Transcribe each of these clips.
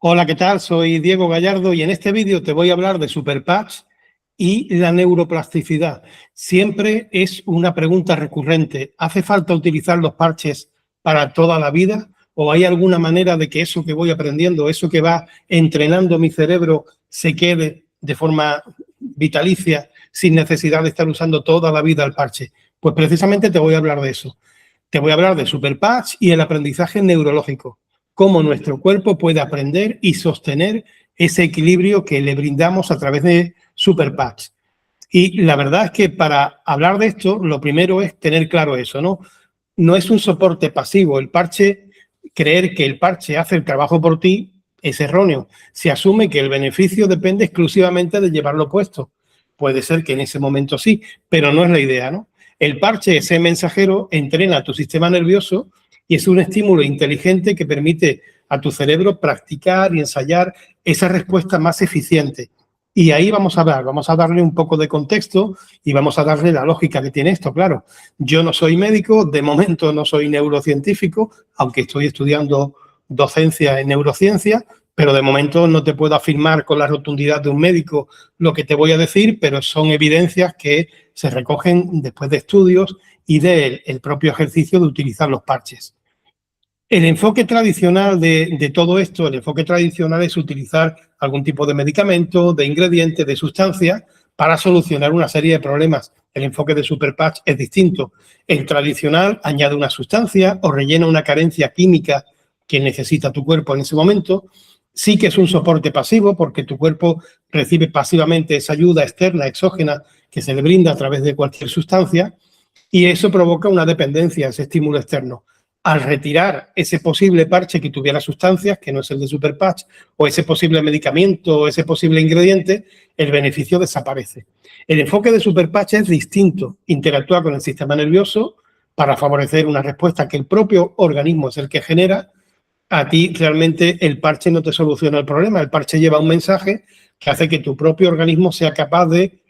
Hola, ¿qué tal? Soy Diego Gallardo y en este vídeo te voy a hablar de superpatch y la neuroplasticidad. Siempre es una pregunta recurrente. ¿Hace falta utilizar los parches para toda la vida? ¿O hay alguna manera de que eso que voy aprendiendo, eso que va entrenando mi cerebro, se quede de forma vitalicia sin necesidad de estar usando toda la vida el parche? Pues precisamente te voy a hablar de eso. Te voy a hablar de superpatch y el aprendizaje neurológico. Cómo nuestro cuerpo puede aprender y sostener ese equilibrio que le brindamos a través de superpatch. Y la verdad es que para hablar de esto, lo primero es tener claro eso, ¿no? No es un soporte pasivo. El parche, creer que el parche hace el trabajo por ti es erróneo. Se asume que el beneficio depende exclusivamente de llevarlo puesto. Puede ser que en ese momento sí, pero no es la idea, ¿no? El parche, ese mensajero, entrena a tu sistema nervioso y es un estímulo inteligente que permite a tu cerebro practicar y ensayar esa respuesta más eficiente. Y ahí vamos a darle un poco de contexto y vamos a darle la lógica que tiene esto, claro. Yo no soy médico, de momento no soy neurocientífico, aunque estoy estudiando docencia en neurociencia, pero de momento no te puedo afirmar con la rotundidad de un médico lo que te voy a decir, pero son evidencias que se recogen después de estudios y del propio ejercicio de utilizar los parches. El enfoque tradicional de todo esto, el enfoque tradicional es utilizar algún tipo de medicamento, de ingrediente, de sustancia para solucionar una serie de problemas. El enfoque de superpatch es distinto. El tradicional añade una sustancia o rellena una carencia química que necesita tu cuerpo en ese momento. Sí que es un soporte pasivo porque tu cuerpo recibe pasivamente esa ayuda externa, exógena, que se le brinda a través de cualquier sustancia y eso provoca una dependencia a ese estímulo externo. Al retirar ese posible parche que tuviera sustancias, que no es el de superpatch, o ese posible medicamento o ese posible ingrediente, el beneficio desaparece. El enfoque de superpatch es distinto, interactúa con el sistema nervioso para favorecer una respuesta que el propio organismo es el que genera. A ti realmente el parche no te soluciona el problema, el parche lleva un mensaje que hace que tu propio organismo sea capaz de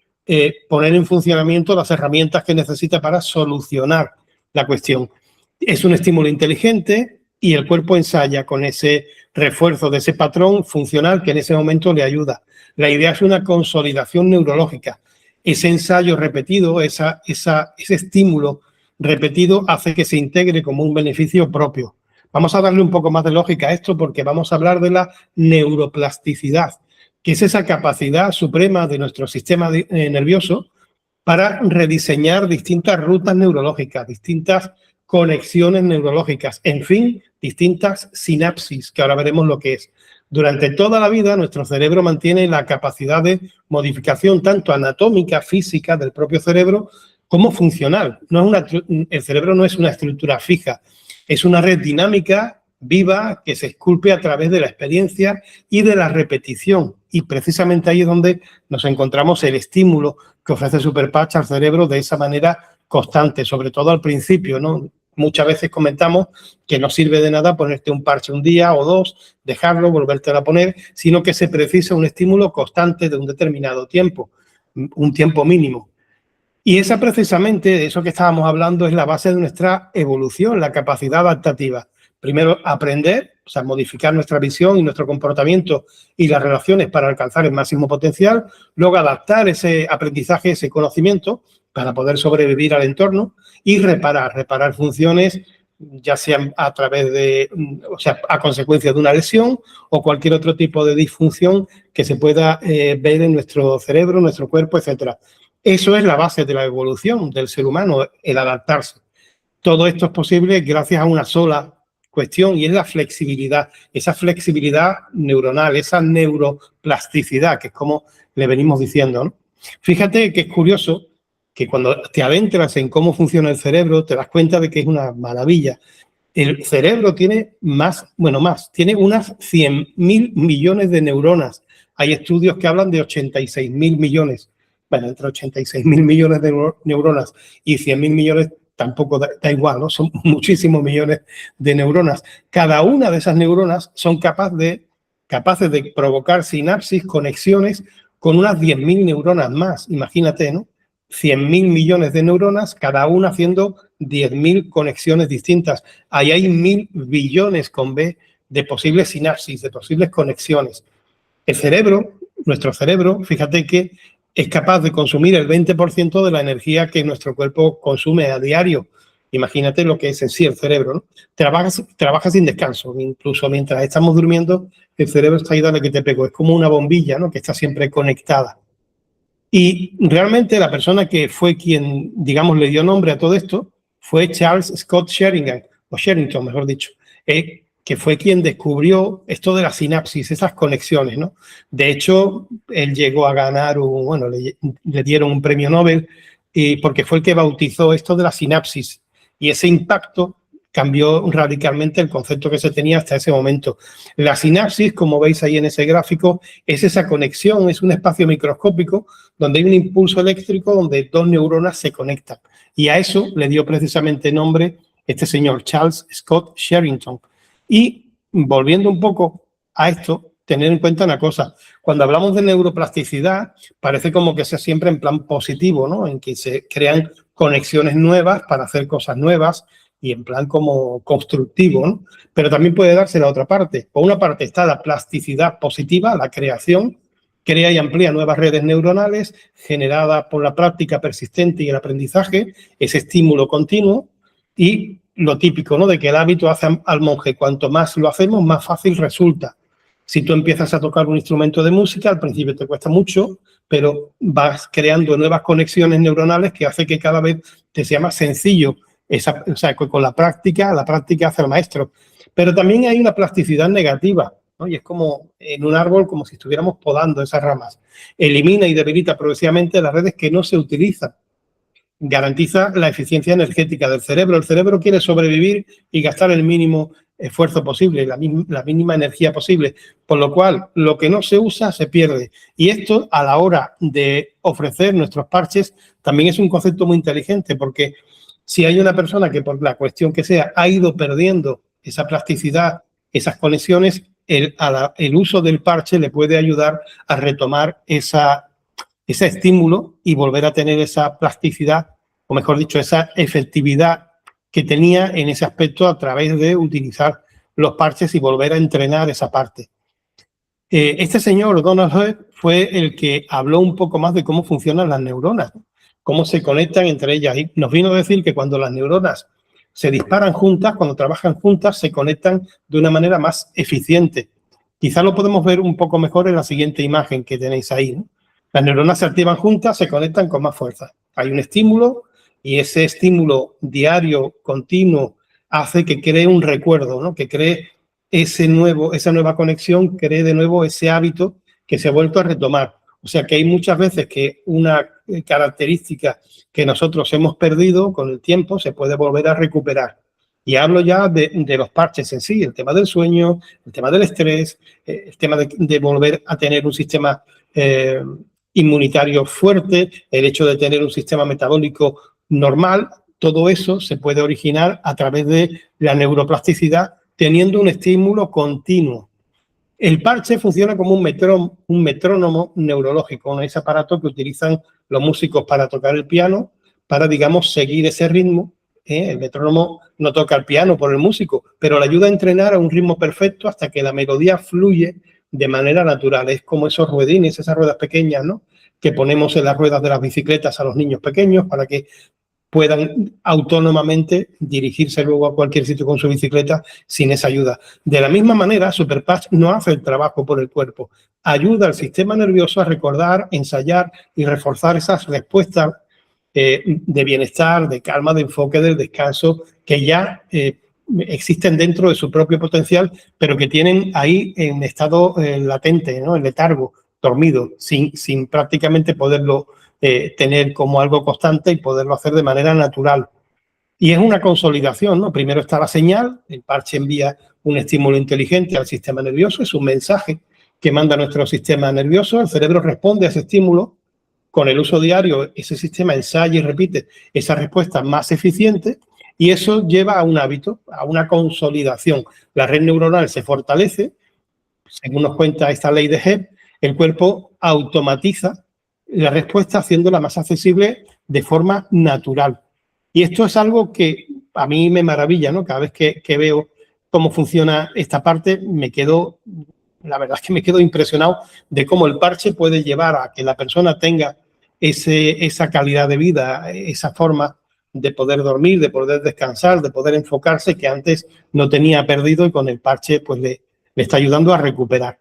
poner en funcionamiento las herramientas que necesita para solucionar la cuestión. Es un estímulo inteligente y el cuerpo ensaya con ese refuerzo de ese patrón funcional que en ese momento le ayuda. La idea es una consolidación neurológica. Ese ensayo repetido, ese estímulo repetido hace que se integre como un beneficio propio. Vamos a darle un poco más de lógica a esto porque vamos a hablar de la neuroplasticidad, que es esa capacidad suprema de nuestro sistema nervioso para rediseñar distintas rutas neurológicas, distintas conexiones neurológicas, en fin, distintas sinapsis, que ahora veremos lo que es. Durante toda la vida, nuestro cerebro mantiene la capacidad de modificación tanto anatómica, física del propio cerebro, como funcional. El cerebro no es una estructura fija, es una red dinámica, viva, que se esculpe a través de la experiencia y de la repetición. Y precisamente ahí es donde nos encontramos el estímulo que ofrece superpatch al cerebro de esa manera constante, sobre todo al principio, ¿no? Muchas veces comentamos que no sirve de nada ponerte un parche un día o dos, dejarlo, volvértelo a poner, sino que se precisa un estímulo constante de un determinado tiempo, un tiempo mínimo. Y esa precisamente, eso que estábamos hablando, es la base de nuestra evolución, la capacidad adaptativa. Primero, aprender, o sea, modificar nuestra visión y nuestro comportamiento y las relaciones para alcanzar el máximo potencial. Luego, adaptar ese aprendizaje, ese conocimiento para poder sobrevivir al entorno y reparar funciones, ya sean a través de, o sea, a consecuencia de una lesión o cualquier otro tipo de disfunción que se pueda ver en nuestro cerebro, nuestro cuerpo, etcétera. Eso es la base de la evolución del ser humano, el adaptarse. Todo esto es posible gracias a una sola cuestión y es la flexibilidad, esa flexibilidad neuronal, esa neuroplasticidad, que es como le venimos diciendo, ¿no? Fíjate que es curioso que cuando te adentras en cómo funciona el cerebro, te das cuenta de que es una maravilla. El cerebro tiene tiene unas 100.000 millones de neuronas. Hay estudios que hablan de 86.000 millones. Bueno, entre 86.000 millones de neuronas y 100.000 millones tampoco da igual, ¿no? Son muchísimos millones de neuronas. Cada una de esas neuronas son capaces de provocar sinapsis, conexiones con unas 10.000 neuronas más. Imagínate, ¿no? 100.000 millones de neuronas, cada una haciendo 10.000 conexiones distintas. Ahí hay 1.000 billones con B de posibles sinapsis, de posibles conexiones. El cerebro, nuestro cerebro, fíjate que es capaz de consumir el 20% de la energía que nuestro cuerpo consume a diario. Imagínate lo que es en sí el cerebro, ¿no? Trabaja sin descanso, incluso mientras estamos durmiendo, el cerebro está ahí, dale que te pego. Es como una bombilla, ¿no? Que está siempre conectada. Y realmente la persona que fue quien, digamos, le dio nombre a todo esto fue Charles Scott Sherrington, o Sherrington, mejor dicho, que fue quien descubrió esto de la sinapsis, esas conexiones, ¿no? De hecho, él llegó a ganar, le dieron un premio Nobel porque fue el que bautizó esto de la sinapsis, y ese impacto cambió radicalmente el concepto que se tenía hasta ese momento. La sinapsis, como veis ahí en ese gráfico, es esa conexión, es un espacio microscópico donde hay un impulso eléctrico donde dos neuronas se conectan. Y a eso le dio precisamente nombre este señor Charles Scott Sherrington. Y volviendo un poco a esto, tener en cuenta una cosa. Cuando hablamos de neuroplasticidad, parece como que sea siempre en plan positivo, ¿no? En que se crean conexiones nuevas para hacer cosas nuevas y en plan como constructivo, ¿no? Pero también puede darse la otra parte. Por una parte está la plasticidad positiva, la creación, crea y amplía nuevas redes neuronales generadas por la práctica persistente y el aprendizaje, ese estímulo continuo, y lo típico, ¿no? De que el hábito hace al monje. Cuanto más lo hacemos, más fácil resulta. Si tú empiezas a tocar un instrumento de música, al principio te cuesta mucho, pero vas creando nuevas conexiones neuronales que hace que cada vez te sea más sencillo. O sea, con la práctica hace al maestro. Pero también hay una plasticidad negativa, ¿no? Y es como en un árbol, como si estuviéramos podando esas ramas. Elimina y debilita progresivamente las redes que no se utilizan. Garantiza la eficiencia energética del cerebro. El cerebro quiere sobrevivir y gastar el mínimo esfuerzo posible, la mínima energía posible, por lo cual lo que no se usa se pierde. Y esto, a la hora de ofrecer nuestros parches, también es un concepto muy inteligente, porque si hay una persona que por la cuestión que sea ha ido perdiendo esa plasticidad, esas conexiones, el uso del parche le puede ayudar a retomar ese estímulo y volver a tener esa plasticidad, o mejor dicho, esa efectividad que tenía en ese aspecto a través de utilizar los parches y volver a entrenar esa parte. Este señor, Donald Hurt, fue el que habló un poco más de cómo funcionan las neuronas, cómo se conectan entre ellas. Y nos vino a decir que cuando las neuronas se disparan juntas, cuando trabajan juntas, se conectan de una manera más eficiente. Quizá lo podemos ver un poco mejor en la siguiente imagen que tenéis ahí, ¿no? Las neuronas se activan juntas, se conectan con más fuerza. Hay un estímulo y ese estímulo diario, continuo, hace que cree un recuerdo, ¿no? Que cree esa nueva conexión, cree de nuevo ese hábito que se ha vuelto a retomar. O sea que hay muchas veces que una característica que nosotros hemos perdido con el tiempo se puede volver a recuperar. Y hablo ya de los parches en sí, el tema del sueño, el tema del estrés, el tema de volver a tener un sistema inmunitario fuerte, el hecho de tener un sistema metabólico normal. Todo eso se puede originar a través de la neuroplasticidad, teniendo un estímulo continuo. El parche funciona como un metrónomo neurológico, ese aparato que utilizan los músicos para tocar el piano, para, digamos, seguir ese ritmo. El metrónomo no toca el piano por el músico, pero le ayuda a entrenar a un ritmo perfecto hasta que la melodía fluye de manera natural. Es como esos ruedines, esas ruedas pequeñas, ¿no?, que ponemos en las ruedas de las bicicletas a los niños pequeños para que puedan autónomamente dirigirse luego a cualquier sitio con su bicicleta sin esa ayuda. De la misma manera, Superpatch no hace el trabajo por el cuerpo, ayuda al sistema nervioso a recordar, ensayar y reforzar esas respuestas de bienestar, de calma, de enfoque, del descanso, que ya existen dentro de su propio potencial, pero que tienen ahí en estado latente, ¿no?, en letargo, dormido, sin prácticamente poderlo tener como algo constante y poderlo hacer de manera natural. Y es una consolidación, ¿no? Primero está la señal, el parche envía un estímulo inteligente al sistema nervioso, es un mensaje que manda nuestro sistema nervioso, el cerebro responde a ese estímulo, con el uso diario ese sistema ensaya y repite esa respuesta más eficiente y eso lleva a un hábito, a una consolidación. La red neuronal se fortalece, según nos cuenta esta ley de Hebb, el cuerpo automatiza la respuesta haciéndola más accesible de forma natural. Y esto es algo que a mí me maravilla, ¿no? Cada vez que veo cómo funciona esta parte, la verdad es que me quedo impresionado de cómo el parche puede llevar a que la persona tenga esa calidad de vida, esa forma de poder dormir, de poder descansar, de poder enfocarse que antes no tenía perdido y con el parche pues le está ayudando a recuperar.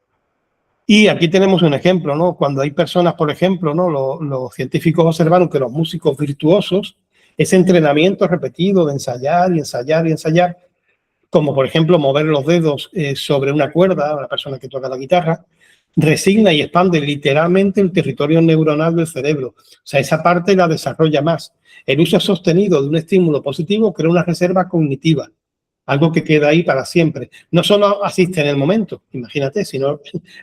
Y aquí tenemos un ejemplo, ¿no? Cuando hay personas, por ejemplo, ¿no? Los científicos observaron que los músicos virtuosos, ese entrenamiento repetido de ensayar y ensayar y ensayar, como por ejemplo mover los dedos sobre una cuerda, una persona que toca la guitarra, resigna y expande literalmente el territorio neuronal del cerebro. O sea, esa parte la desarrolla más. El uso sostenido de un estímulo positivo crea una reserva cognitiva, algo que queda ahí para siempre. No solo asiste en el momento, imagínate, sino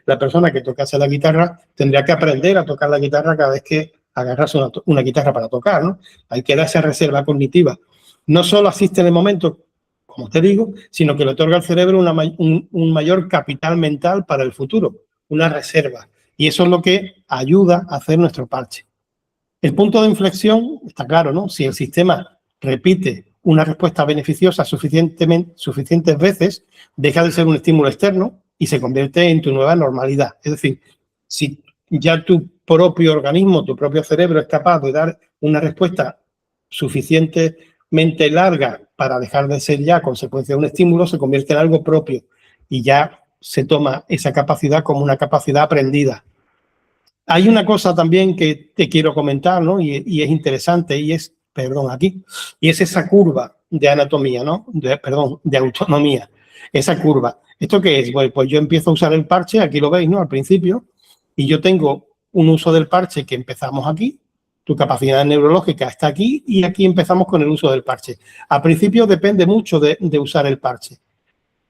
la persona que tocase la guitarra tendría que aprender a tocar la guitarra cada vez que agarrase una guitarra para tocar, ¿no? Ahí queda esa reserva cognitiva. No solo asiste en el momento, como te digo, sino que le otorga al cerebro un mayor capital mental para el futuro, una reserva. Y eso es lo que ayuda a hacer nuestro parche. El punto de inflexión está claro, ¿no? Si el sistema repite una respuesta beneficiosa suficientes veces, deja de ser un estímulo externo y se convierte en tu nueva normalidad. Es decir, si ya tu propio organismo, tu propio cerebro es capaz de dar una respuesta suficientemente larga para dejar de ser ya consecuencia de un estímulo, se convierte en algo propio y ya se toma esa capacidad como una capacidad aprendida. Hay una cosa también que te quiero comentar, ¿no? Y es interesante, y es esa curva de anatomía, ¿no? De autonomía, esa curva. ¿Esto qué es? Pues yo empiezo a usar el parche, aquí lo veis, ¿no? Al principio, y yo tengo un uso del parche que empezamos aquí, tu capacidad neurológica está aquí, y aquí empezamos con el uso del parche. Al principio depende mucho de usar el parche,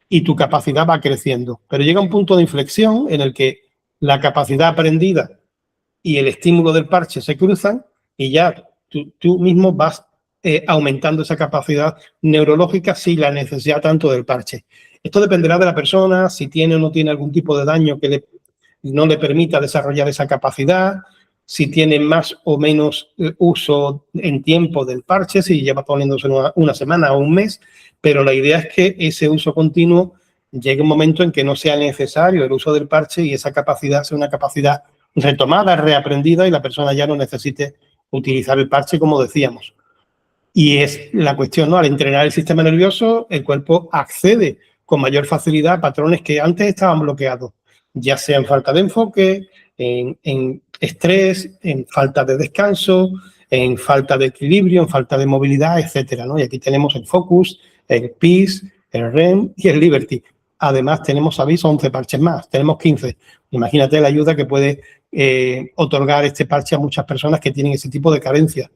y tu capacidad va creciendo, pero llega un punto de inflexión en el que la capacidad aprendida y el estímulo del parche se cruzan y ya tú mismo vas aumentando esa capacidad neurológica sin la necesidad tanto del parche. Esto dependerá de la persona, si tiene o no tiene algún tipo de daño que no le permita desarrollar esa capacidad, si tiene más o menos uso en tiempo del parche, si lleva poniéndose una semana o un mes, pero la idea es que ese uso continuo llegue un momento en que no sea necesario el uso del parche y esa capacidad sea una capacidad retomada, reaprendida y la persona ya no necesite utilizar el parche, como decíamos. Y es la cuestión, ¿no? Al entrenar el sistema nervioso, el cuerpo accede con mayor facilidad a patrones que antes estaban bloqueados, ya sea en falta de enfoque, en estrés, en falta de descanso, en falta de equilibrio, en falta de movilidad, etcétera, ¿no? Y aquí tenemos el Focus, el Peace, el REM y el Liberty. Además, tenemos aviso 11 parches más, tenemos 15. Imagínate la ayuda que puede otorgar este parche a muchas personas que tienen ese tipo de carencias.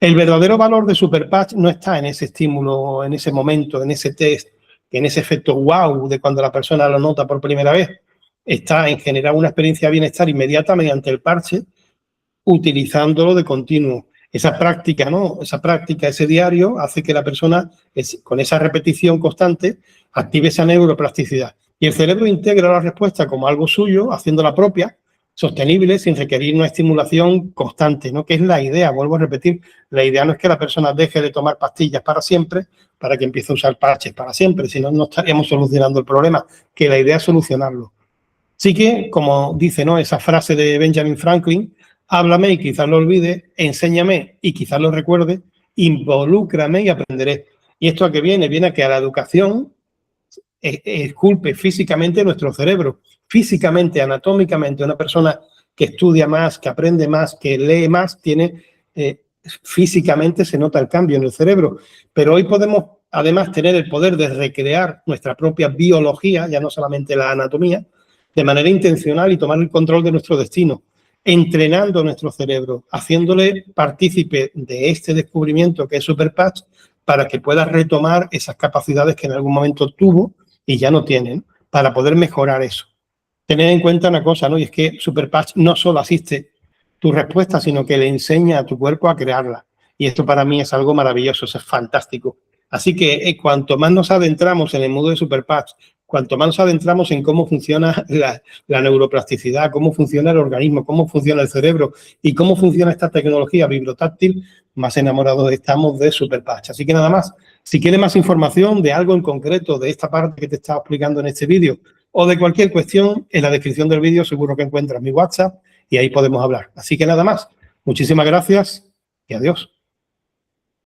El verdadero valor de Superpatch no está en ese estímulo, en ese momento, en ese test, en ese efecto wow de cuando la persona lo nota por primera vez. Está en generar una experiencia de bienestar inmediata mediante el parche, utilizándolo de continuo. Esa práctica, ¿no? Esa práctica, ese diario, hace que la persona, con esa repetición constante, active esa neuroplasticidad. Y el cerebro integra la respuesta como algo suyo, haciéndola propia, sostenible, sin requerir una estimulación constante, ¿no? Que es la idea, vuelvo a repetir, la idea no es que la persona deje de tomar pastillas para siempre, para que empiece a usar parches para siempre, sino no estaríamos solucionando el problema, que la idea es solucionarlo. Así que, como dice, ¿no? Esa frase de Benjamin Franklin, háblame y quizás lo olvide, enséñame y quizás lo recuerde, involúcrame y aprenderé. ¿Y esto a qué viene? Viene a que a la educación esculpe físicamente nuestro cerebro, físicamente, anatómicamente. Una persona que estudia más, que aprende más, que lee más, tiene físicamente se nota el cambio en el cerebro. Pero hoy podemos además tener el poder de recrear nuestra propia biología, ya no solamente la anatomía, de manera intencional y tomar el control de nuestro destino, entrenando nuestro cerebro, haciéndole partícipe de este descubrimiento que es Superpatch para que pueda retomar esas capacidades que en algún momento tuvo y ya no tienen, para poder mejorar eso. Tener en cuenta una cosa, ¿no? Y es que Superpatch no solo asiste tu respuesta, sino que le enseña a tu cuerpo a crearla. Y esto para mí es algo maravilloso, es fantástico. Así que cuanto más nos adentramos en el mundo de Superpatch, cuanto más nos adentramos en cómo funciona la neuroplasticidad, cómo funciona el organismo, cómo funciona el cerebro y cómo funciona esta tecnología vibrotáctil, más enamorados estamos de Superpatch. Así que nada más, si quieres más información de algo en concreto, de esta parte que te he estado explicando en este vídeo o de cualquier cuestión, en la descripción del vídeo seguro que encuentras mi WhatsApp y ahí podemos hablar. Así que nada más, muchísimas gracias y adiós.